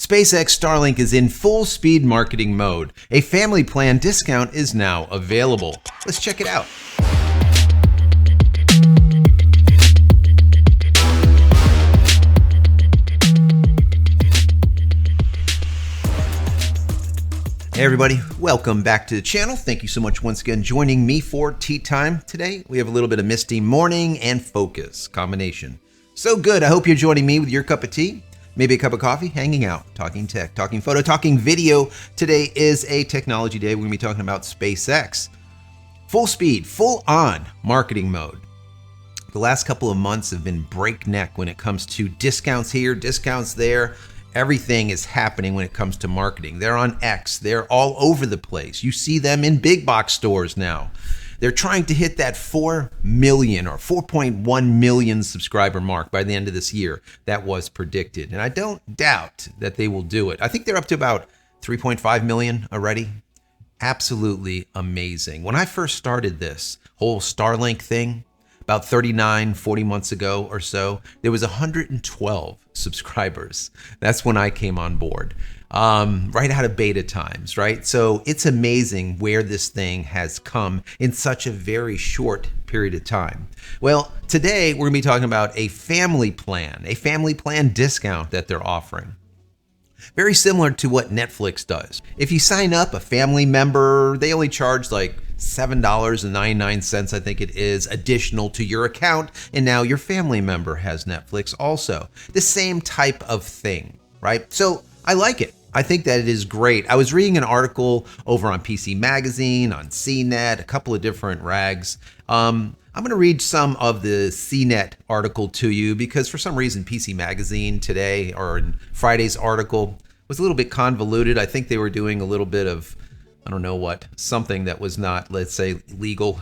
SpaceX Starlink is in full speed marketing mode. A family plan discount is now available. Let's check it out. Hey everybody, welcome back to the channel. Thank you so much once again joining me for tea time. Today we have a little bit of misty morning and focus combination. So good, I hope you're joining me with your cup of tea. Maybe a cup of coffee, hanging out, talking tech, talking photo, talking video. Today is a technology day. We're gonna be talking about SpaceX. Full speed, full on marketing mode. The last couple of months have been breakneck when it comes to discounts here, discounts there. Everything is happening when it comes to marketing. They're on X, they're all over the place. You see them in big box stores now. They're trying to hit that 4 million or 4.1 million subscriber mark by the end of this year. That was predicted. And I don't doubt that they will do it. I think they're up to about 3.5 million already. Absolutely amazing. When I first started this whole Starlink thing, about 39, 40 months ago or so, there was 112 subscribers. That's when I came on board. Right out of beta times, right? So it's amazing where this thing has come in such a very short period of time. Well, today we're gonna be talking about a family plan discount that they're offering. Very similar to what Netflix does. If you sign up a family member, they only charge like $7.99, I think it is, additional to your account, and now your family member has Netflix also. The same type of thing, right? So I like it. I think that it is great. I was reading an article over on PC Magazine, on CNET, a couple of different rags. I'm going to read some of the CNET article to you because for some reason PC Magazine today or in Friday's article was a little bit convoluted. I think they were doing a little bit of, I don't know what, something that was not, let's say, legal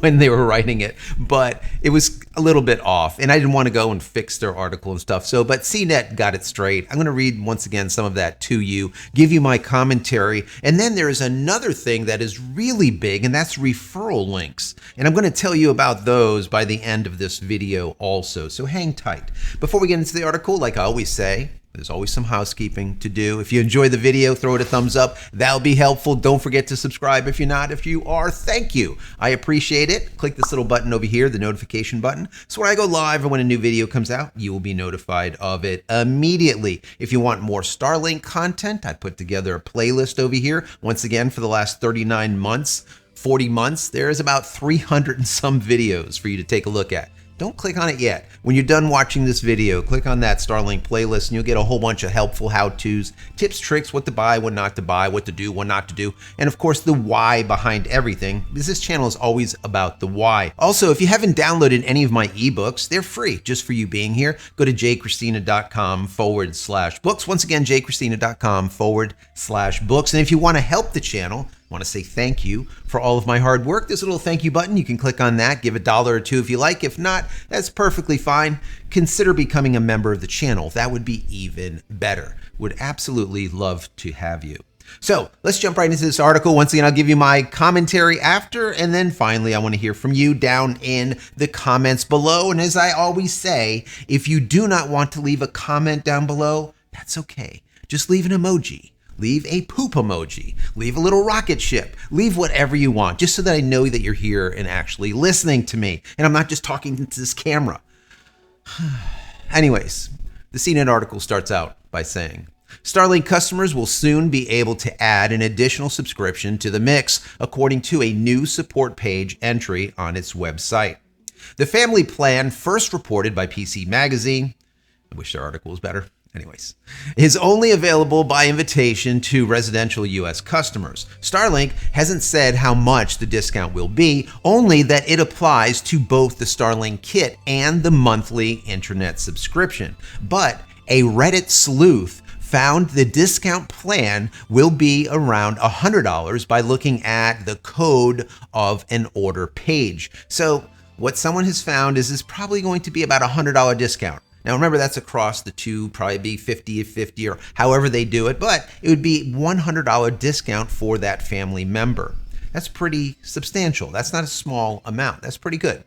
when they were writing it, but it was a little bit off and I didn't want to go and fix their article and stuff. So, but CNET got it straight. I'm going to read once again some of that to you, give you my commentary. And then there is another thing that is really big, and that's referral links. And I'm going to tell you about those by the end of this video also. So hang tight. Before we get into the article, like I always say, there's always some housekeeping to do. If you enjoy the video, throw it a thumbs up. That'll be helpful. Don't forget to subscribe if you're not. If you are, thank you. I appreciate it. Click this little button over here, the notification button. So when I go live or when a new video comes out, you will be notified of it immediately. If you want more Starlink content, I put together a playlist over here. Once again, for the last 39 months, 40 months, there's about 300 and some videos for you to take a look at. Don't click on it yet. When you're done watching this video, click on that Starlink playlist and you'll get a whole bunch of helpful how-tos, tips, tricks, what to buy, what not to buy, what to do, what not to do, and of course the why behind everything, because this channel is always about the why. Also, if you haven't downloaded any of my ebooks, they're free just for you being here. Go to JCristina.com/books. Once again, JCristina.com/books. And if you want to help the channel, want to say thank you for all of my hard work, there's a little thank you button. You can click on that, give $1 or $2 if you like. If not, that's perfectly fine. Consider becoming a member of the channel. That would be even better. Would absolutely love to have you. So let's jump right into this article. Once again, I'll give you my commentary after, and then finally, I want to hear from you down in the comments below. And as I always say, if you do not want to leave a comment down below, that's okay. Just leave an emoji. Leave a poop emoji, leave a little rocket ship, leave whatever you want, just so that I know that you're here and actually listening to me. And I'm not just talking to this camera. Anyways, the CNET article starts out by saying, Starlink customers will soon be able to add an additional subscription to the mix, according to a new support page entry on its website. The family plan, first reported by PC Magazine, I wish their article was better, anyways, is only available by invitation to residential US customers. Starlink hasn't said how much the discount will be, only that it applies to both the Starlink kit and the monthly internet subscription. But a Reddit sleuth found the discount plan will be around $100 by looking at the code of an order page. So what someone has found is probably going to be about a $100 discount. Now remember, that's across the two, probably be 50 or however they do it, but it would be $100 discount for that family member. That's pretty substantial. That's not a small amount. That's pretty good.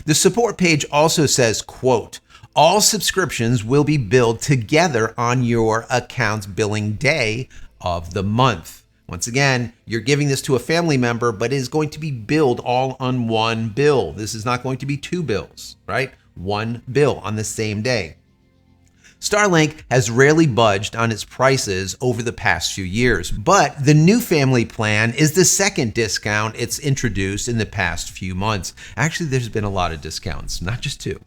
The support page also says, quote, all subscriptions will be billed together on your account's billing day of the month. Once again, you're giving this to a family member, but it is going to be billed all on one bill. This is not going to be two bills, right? One bill on the same day. Starlink has rarely budged on its prices over the past few years, but the new family plan is the second discount it's introduced in the past few months. Actually, there's been a lot of discounts, not just two.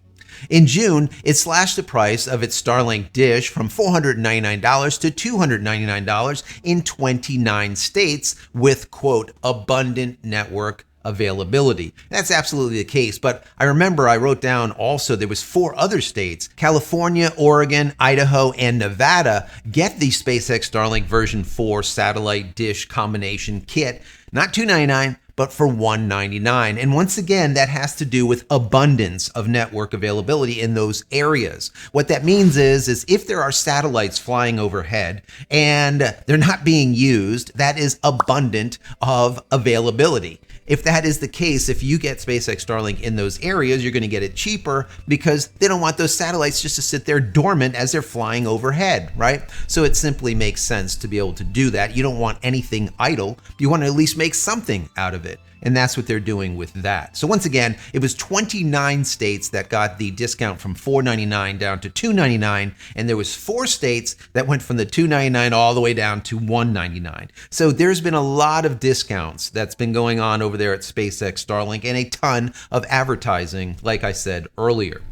In June, it slashed the price of its Starlink dish from $499 to $299 in 29 states with, quote, abundant network availability. That's absolutely the case, but I remember I wrote down also there was 4 other states, California, Oregon, Idaho, and Nevada, get the SpaceX Starlink version 4 satellite dish combination kit, not $299, but for $199. And once again, that has to do with abundance of network availability in those areas. What that means is if there are satellites flying overhead and they're not being used, that is abundant of availability. If that is the case, if you get SpaceX Starlink in those areas, you're going to get it cheaper because they don't want those satellites just to sit there dormant as they're flying overhead, right? So it simply makes sense to be able to do that. You don't want anything idle. You want to at least make something out of it. And that's what they're doing with that. So once again, it was 29 states that got the discount from $499 down to $299, and there was 4 states that went from the $299 all the way down to $199. So there's been a lot of discounts that's been going on over there at SpaceX Starlink and a ton of advertising, like I said earlier.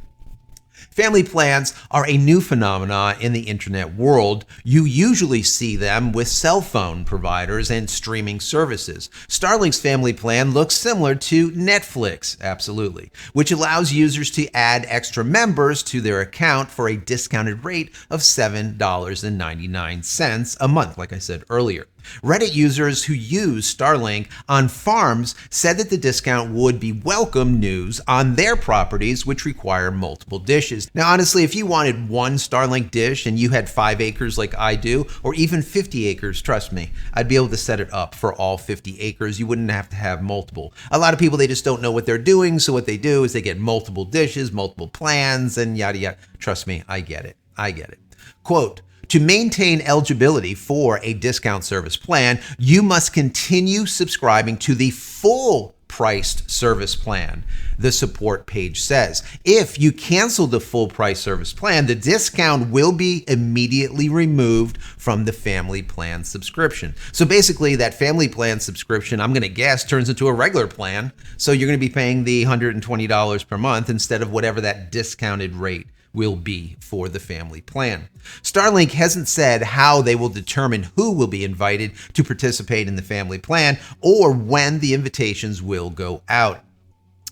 Family plans are a new phenomenon in the internet world. You usually see them with cell phone providers and streaming services. Starlink's family plan looks similar to Netflix, absolutely, which allows users to add extra members to their account for a discounted rate of $7.99 a month, like I said earlier. Reddit users who use Starlink on farms said that the discount would be welcome news on their properties, which require multiple dishes. Now, honestly, if you wanted one Starlink dish and you had 5 acres like I do, or even 50 acres, trust me, I'd be able to set it up for all 50 acres. You wouldn't have to have multiple. A lot of people, they just don't know what they're doing, so what they do is they get multiple dishes, multiple plans, and yada yada. Trust me, I get it. I get it. Quote, to maintain eligibility for a discount service plan, you must continue subscribing to the full priced service plan, the support page says. If you cancel the full price service plan, the discount will be immediately removed from the family plan subscription. So basically that family plan subscription, I'm going to guess, turns into a regular plan. So you're going to be paying the $120 per month instead of whatever that discounted rate will be for the family plan. Starlink hasn't said how they will determine who will be invited to participate in the family plan or when the invitations will go out.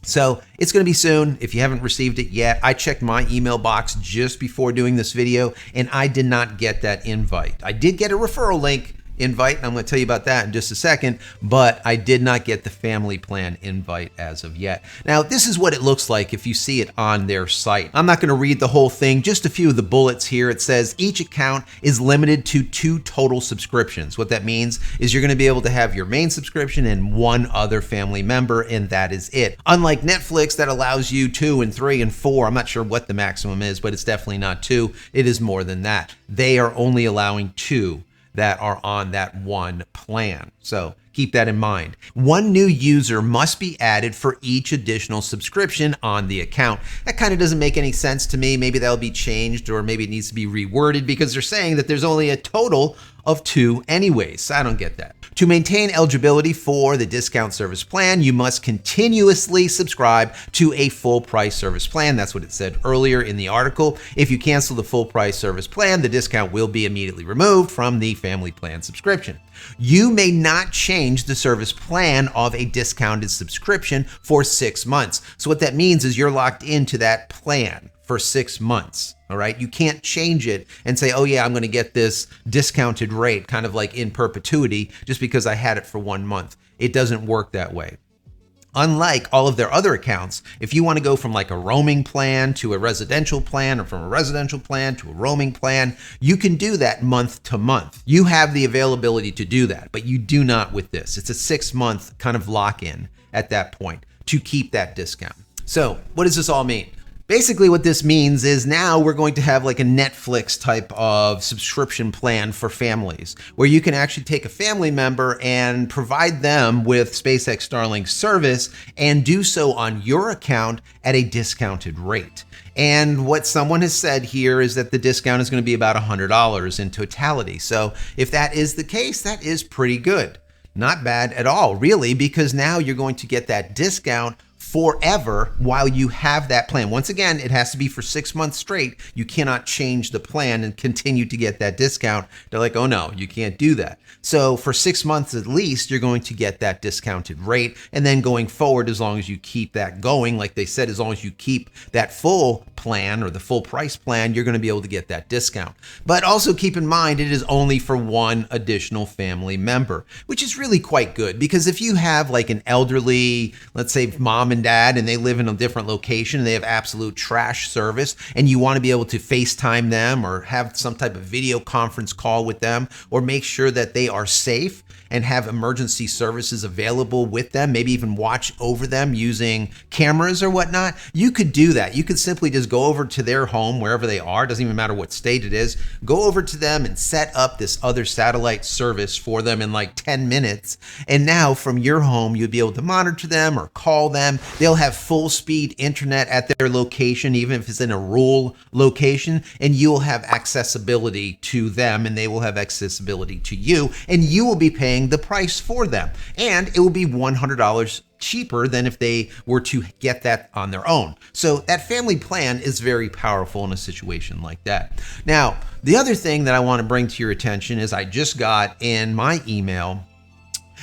So it's going to be soon. If you haven't received it yet, I checked my email box just before doing this video and I did not get that invite. I did get a referral link invite, and I'm going to tell you about that in just a second, but I did not get the family plan invite as of yet. Now, this is what it looks like if you see it on their site. I'm not going to read the whole thing, just a few of the bullets here. It says each account is limited to 2 total subscriptions. What that means is you're going to be able to have your main subscription and 1 other family member, and that is it. Unlike Netflix that allows you 2 and 3 and 4, I'm not sure what the maximum is, but it's definitely not 2. It is more than that. They are only allowing 2 that are on that one plan. So keep that in mind. 1 new user must be added for each additional subscription on the account. That kind of doesn't make any sense to me. Maybe that'll be changed, or maybe it needs to be reworded because they're saying that there's only a total of 2 anyways. I don't get that. To maintain eligibility for the discount service plan, you must continuously subscribe to a full price service plan. That's what it said earlier in the article. If you cancel the full price service plan, the discount will be immediately removed from the family plan subscription. You may not change the service plan of a discounted subscription for 6 months. So what that means is you're locked into that plan for 6 months. All right. You can't change it and say, oh yeah, I'm going to get this discounted rate kind of like in perpetuity just because I had it for 1 month. It doesn't work that way. Unlike all of their other accounts, if you want to go from like a roaming plan to a residential plan, or from a residential plan to a roaming plan, you can do that month to month. You have the availability to do that, but you do not with this. It's a 6-month kind of lock-in at that point to keep that discount. So what does this all mean? Basically what this means is now we're going to have like a Netflix type of subscription plan for families where you can actually take a family member and provide them with SpaceX Starlink service and do so on your account at a discounted rate. And what someone has said here is that the discount is going to be about $100 in totality. So if that is the case, that is pretty good. Not bad at all, really, because now you're going to get that discount forever while you have that plan. Once again, it has to be for 6 months straight. You cannot change the plan and continue to get that discount. They're like, oh no, you can't do that. So for 6 months at least, you're going to get that discounted rate. And then going forward, as long as you keep that going, like they said, as long as you keep that full plan or the full price plan, you're going to be able to get that discount. But also keep in mind, it is only for one additional family member, which is really quite good, because if you have like an elderly, let's say mom and dad, and they live in a different location and they have absolute trash service, and you want to be able to FaceTime them or have some type of video conference call with them, or make sure that they are safe and have emergency services available with them, maybe even watch over them using cameras or whatnot, you could do that. You could simply just go over to their home, wherever they are, doesn't even matter what state it is, go over to them and set up this other satellite service for them in like 10 minutes. And now from your home, you'll be able to monitor them or call them. They'll have full speed internet at their location, even if it's in a rural location, and you'll have accessibility to them and they will have accessibility to you, and you will be paying the price for them. And it will be $100 cheaper than if they were to get that on their own. So that family plan is very powerful in a situation like that. Now, the other thing that I want to bring to your attention is I just got in my email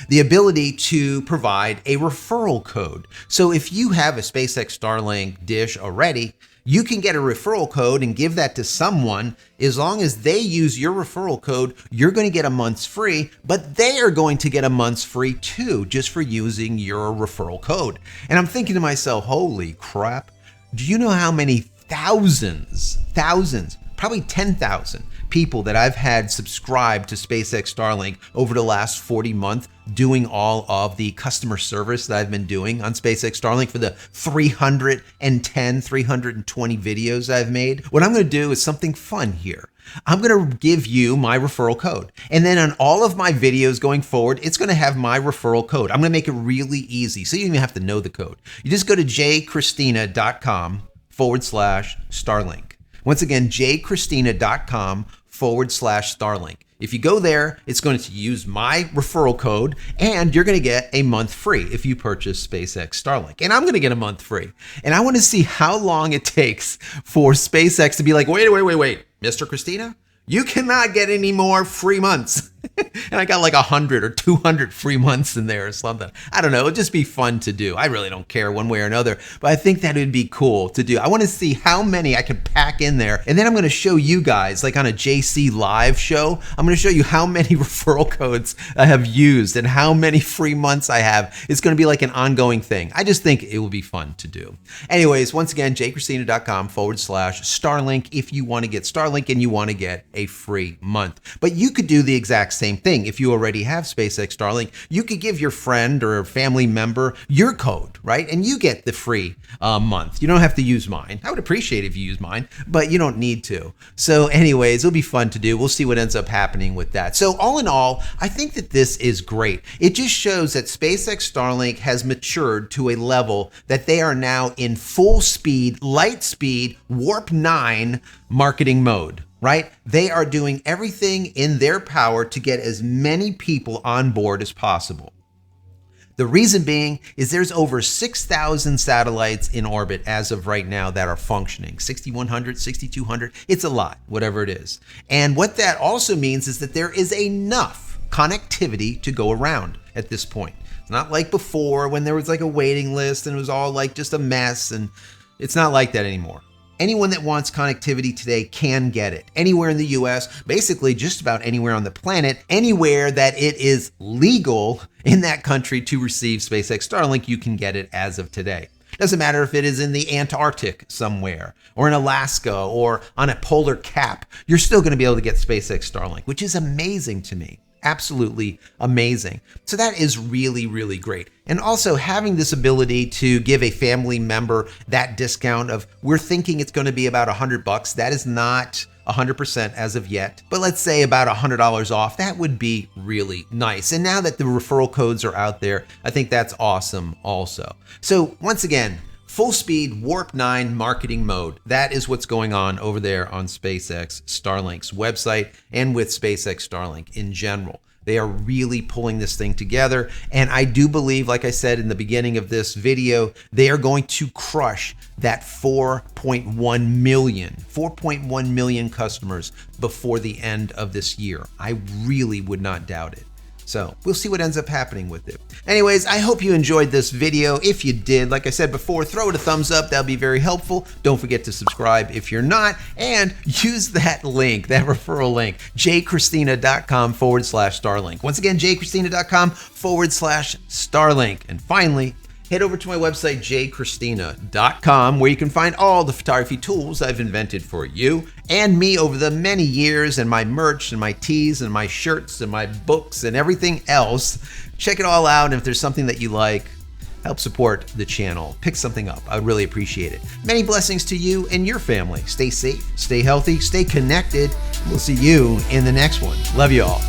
the ability to provide a referral code. So if you have a SpaceX Starlink dish already, you can get a referral code and give that to someone. As long as they use your referral code, you're going to get a month's free, but they are going to get a month's free too, just for using your referral code. And I'm thinking to myself, holy crap, do you know how many thousands, probably 10,000 people that I've had subscribe to SpaceX Starlink over the last 40 months, doing all of the customer service that I've been doing on SpaceX Starlink for the 320 videos I've made. What I'm going to do is something fun here. I'm going to give you my referral code. And then on all of my videos going forward, it's going to have my referral code. I'm going to make it really easy, so you don't even have to know the code. You just go to JCristina.com/Starlink. Once again, JCristina.com/Starlink. If you go there, it's going to use my referral code, and you're going to get a month free if you purchase SpaceX Starlink. And I'm going to get a month free. And I want to see how long it takes for SpaceX to be like, wait, Mr. Christina, you cannot get any more free months. And I got like 100 or 200 free months in there or something. I don't know. It'd just be fun to do. I really don't care one way or another, but I think that would be cool to do. I want to see how many I can pack in there. And then I'm going to show you guys, like on a JC live show, I'm going to show you how many referral codes I have used and how many free months I have. It's going to be like an ongoing thing. I just think it will be fun to do. Anyways, once again, JCristina.com/Starlink if you want to get Starlink and you want to get a free month. But you could do the exact same thing. If you already have SpaceX Starlink, you could give your friend or family member your code, right? And you get the free month. You don't have to use mine. I would appreciate if you use mine, but you don't need to. So anyways, it'll be fun to do. We'll see what ends up happening with that. So all in all, I think that this is great. It just shows that SpaceX Starlink has matured to a level that they are now in full speed, light speed, warp 9 marketing mode. Right? They are doing everything in their power to get as many people on board as possible. The reason being is there's over 6,000 satellites in orbit as of right now that are functioning. 6,100, 6,200, it's a lot, whatever it is. And what that also means is that there is enough connectivity to go around at this point. It's not like before when there was like a waiting list and it was all like just a mess, and it's not like that anymore. Anyone that wants connectivity today can get it. Anywhere in the US, basically just about anywhere on the planet, anywhere that it is legal in that country to receive SpaceX Starlink, you can get it as of today. Doesn't matter if it is in the Antarctic somewhere, or in Alaska, or on a polar cap, you're still going to be able to get SpaceX Starlink, which is amazing to me. absolutely amazing. So that is really, really great. And also having this ability to give a family member that discount of, we're thinking it's going to be about $100. That is not 100% as of yet, but let's say about $100 off. That would be really nice. And now that the referral codes are out there, I think that's awesome also. So once again, full speed Warp 9 marketing mode. That is what's going on over there on SpaceX Starlink's website and with SpaceX Starlink in general. They are really pulling this thing together. And I do believe, like I said in the beginning of this video, they are going to crush that 4.1 million customers before the end of this year. I really would not doubt it. So we'll see what ends up happening with it. Anyways, I hope you enjoyed this video. If you did, like I said before, throw it a thumbs up. That'll be very helpful. Don't forget to subscribe if you're not, and use that link, that referral link, JCristina.com/Starlink. Once again, JCristina.com/Starlink. And finally, head over to my website, JCristina.com, where you can find all the photography tools I've invented for you and me over the many years, and my merch and my tees and my shirts and my books and everything else. Check it all out. And if there's something that you like, help support the channel. Pick something up. I would really appreciate it. Many blessings to you and your family. Stay safe, stay healthy, stay connected. We'll see you in the next one. Love you all.